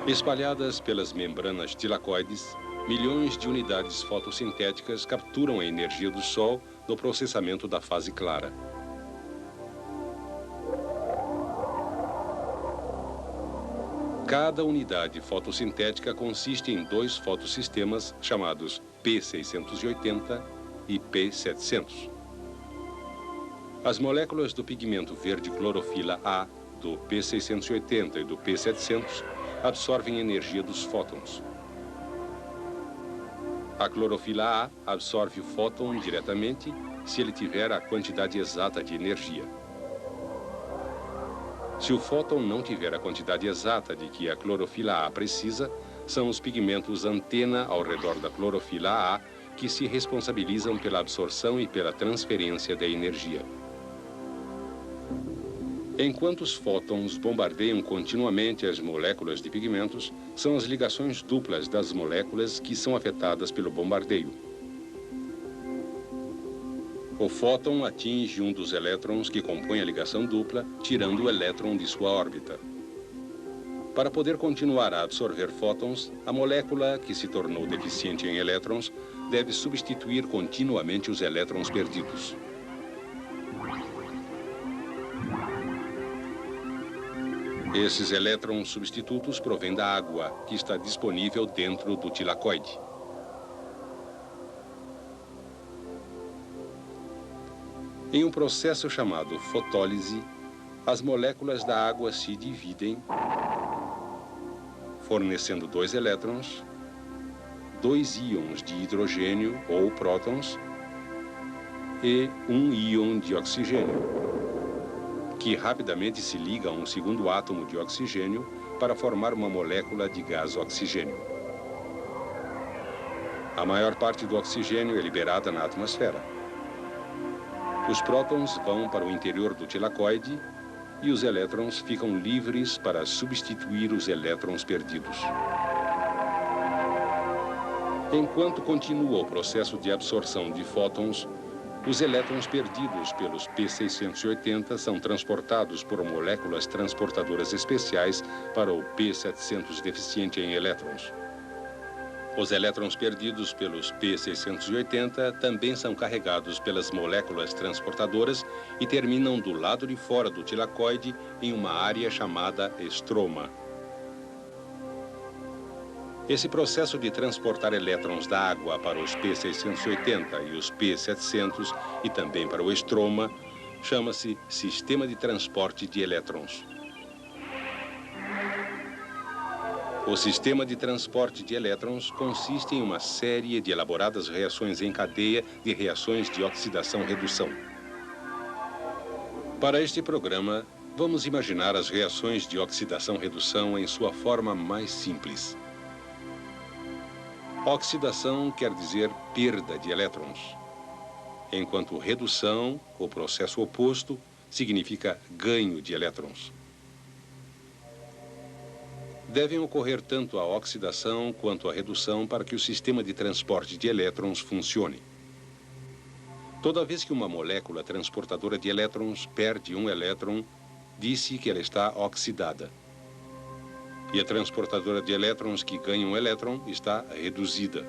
Espalhadas pelas membranas tilacoides, milhões de unidades fotossintéticas capturam a energia do Sol no processamento da fase clara. Cada unidade fotossintética consiste em dois fotossistemas chamados P680 e P700. As moléculas do pigmento verde clorofila A, do P680 e do P700, absorvem energia dos fótons. A clorofila A absorve o fóton diretamente se ele tiver a quantidade exata de energia. Se o fóton não tiver a quantidade exata de que a clorofila A precisa, são os pigmentos antena ao redor da clorofila A que se responsabilizam pela absorção e pela transferência da energia. Enquanto os fótons bombardeiam continuamente as moléculas de pigmentos, são as ligações duplas das moléculas que são afetadas pelo bombardeio. O fóton atinge um dos elétrons que compõem a ligação dupla, tirando o elétron de sua órbita. Para poder continuar a absorver fótons, a molécula que se tornou deficiente em elétrons deve substituir continuamente os elétrons perdidos. Esses elétrons substitutos provêm da água, que está disponível dentro do tilacoide. Em um processo chamado fotólise, as moléculas da água se dividem, fornecendo dois elétrons, dois íons de hidrogênio ou prótons e um íon de oxigênio, que rapidamente se liga a um segundo átomo de oxigênio para formar uma molécula de gás oxigênio. A maior parte do oxigênio é liberada na atmosfera. Os prótons vão para o interior do tilacoide e os elétrons ficam livres para substituir os elétrons perdidos. Enquanto continua o processo de absorção de fótons, os elétrons perdidos pelos P680 são transportados por moléculas transportadoras especiais para o P700 deficiente em elétrons. Os elétrons perdidos pelos P680 também são carregados pelas moléculas transportadoras e terminam do lado de fora do tilacoide em uma área chamada estroma. Esse processo de transportar elétrons da água para os P680 e os P700 e também para o estroma chama-se sistema de transporte de elétrons. O sistema de transporte de elétrons consiste em uma série de elaboradas reações em cadeia de reações de oxidação-redução. Para este programa, vamos imaginar as reações de oxidação-redução em sua forma mais simples. Oxidação quer dizer perda de elétrons, enquanto redução, o processo oposto, significa ganho de elétrons. Devem ocorrer tanto a oxidação quanto a redução para que o sistema de transporte de elétrons funcione. Toda vez que uma molécula transportadora de elétrons perde um elétron, diz-se que ela está oxidada. E a transportadora de elétrons que ganha um elétron está reduzida.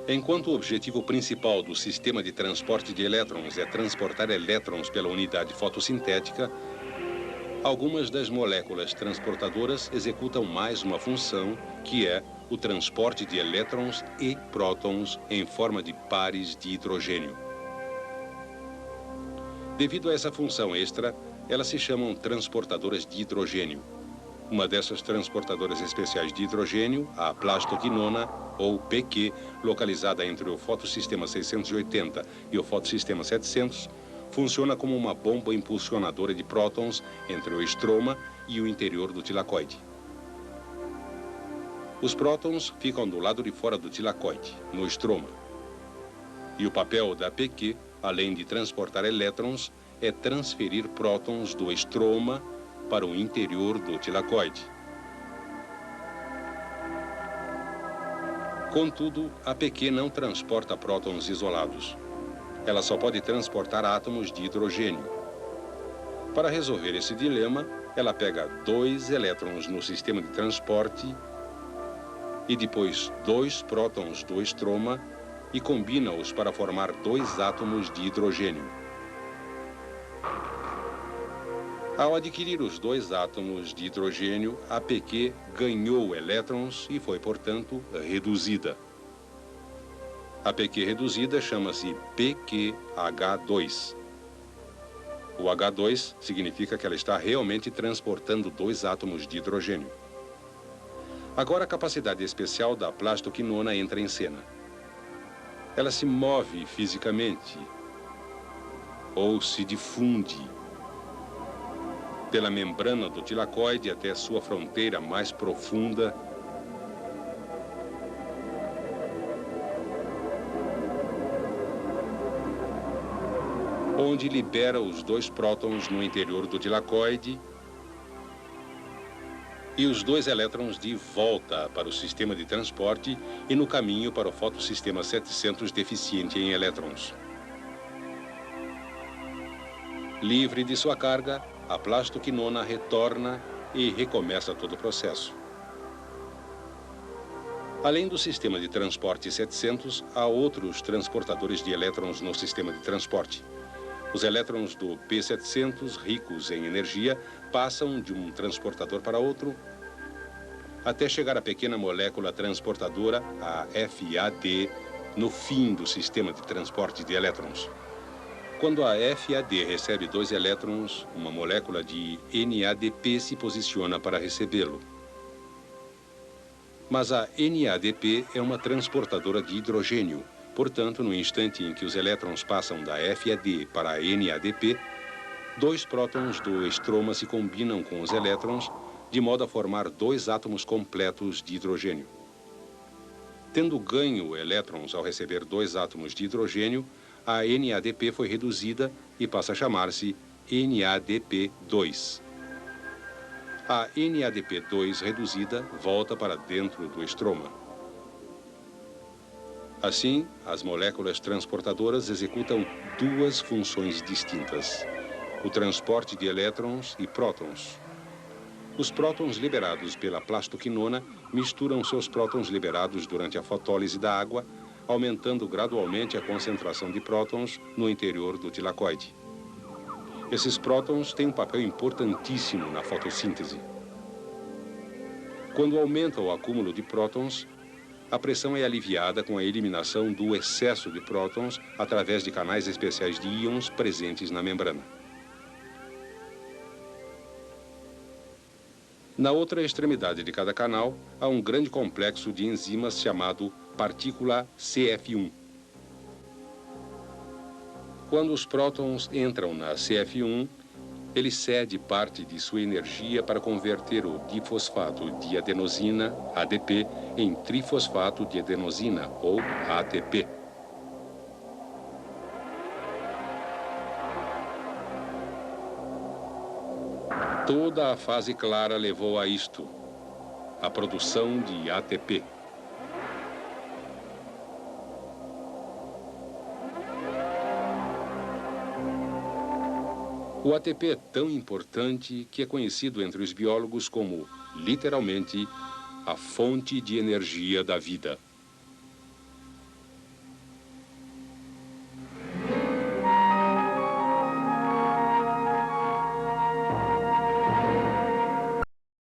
Enquanto o objetivo principal do sistema de transporte de elétrons é transportar elétrons pela unidade fotossintética, algumas das moléculas transportadoras executam mais uma função, que é o transporte de elétrons e prótons em forma de pares de hidrogênio. Devido a essa função extra, elas se chamam transportadoras de hidrogênio. Uma dessas transportadoras especiais de hidrogênio, a plastoquinona, ou PQ, localizada entre o fotossistema 680 e o fotossistema 700, funciona como uma bomba impulsionadora de prótons entre o estroma e o interior do tilacoide. Os prótons ficam do lado de fora do tilacoide, no estroma. E o papel da PQ, além de transportar elétrons, é transferir prótons do estroma para o interior do tilacoide. Contudo, a PQ não transporta prótons isolados. Ela só pode transportar átomos de hidrogênio. Para resolver esse dilema, ela pega 2 elétrons no sistema de transporte e depois 2 prótons do estroma e combina-os para formar 2 átomos de hidrogênio. Ao adquirir os 2 átomos de hidrogênio, a PQ ganhou elétrons e foi, portanto, reduzida. A PQ reduzida chama-se PQH2. O H2 significa que ela está realmente transportando 2 átomos de hidrogênio. Agora a capacidade especial da plastoquinona entra em cena. Ela se move fisicamente ou se difunde pela membrana do tilacoide até sua fronteira mais profunda, onde libera os 2 prótons no interior do tilacoide e os 2 elétrons de volta para o sistema de transporte e no caminho para o fotossistema 700 deficiente em elétrons. Livre de sua carga, a plastoquinona retorna e recomeça todo o processo. Além do sistema de transporte 700, há outros transportadores de elétrons no sistema de transporte. Os elétrons do P700, ricos em energia, passam de um transportador para outro, até chegar à pequena molécula transportadora, a FAD, no fim do sistema de transporte de elétrons. Quando a FAD recebe 2 elétrons, uma molécula de NADP se posiciona para recebê-lo. Mas a NADP é uma transportadora de hidrogênio. Portanto, no instante em que os elétrons passam da FAD para a NADP, 2 prótons do estroma se combinam com os elétrons, de modo a formar 2 átomos completos de hidrogênio. Tendo ganho elétrons ao receber 2 átomos de hidrogênio, a NADP foi reduzida e passa a chamar-se NADP2. A NADP2 reduzida volta para dentro do estroma. Assim, as moléculas transportadoras executam 2 funções distintas: o transporte de elétrons e prótons. Os prótons liberados pela plastoquinona misturam seus prótons liberados durante a fotólise da água, aumentando gradualmente a concentração de prótons no interior do tilacoide. Esses prótons têm um papel importantíssimo na fotossíntese. Quando aumenta o acúmulo de prótons, a pressão é aliviada com a eliminação do excesso de prótons através de canais especiais de íons presentes na membrana. Na outra extremidade de cada canal, há um grande complexo de enzimas chamado partícula CF1. Quando os prótons entram na CF1, ele cede parte de sua energia para converter o difosfato de adenosina, ADP, em trifosfato de adenosina, ou ATP. Toda a fase clara levou a isto, a produção de ATP. O ATP é tão importante que é conhecido entre os biólogos como, literalmente, a fonte de energia da vida.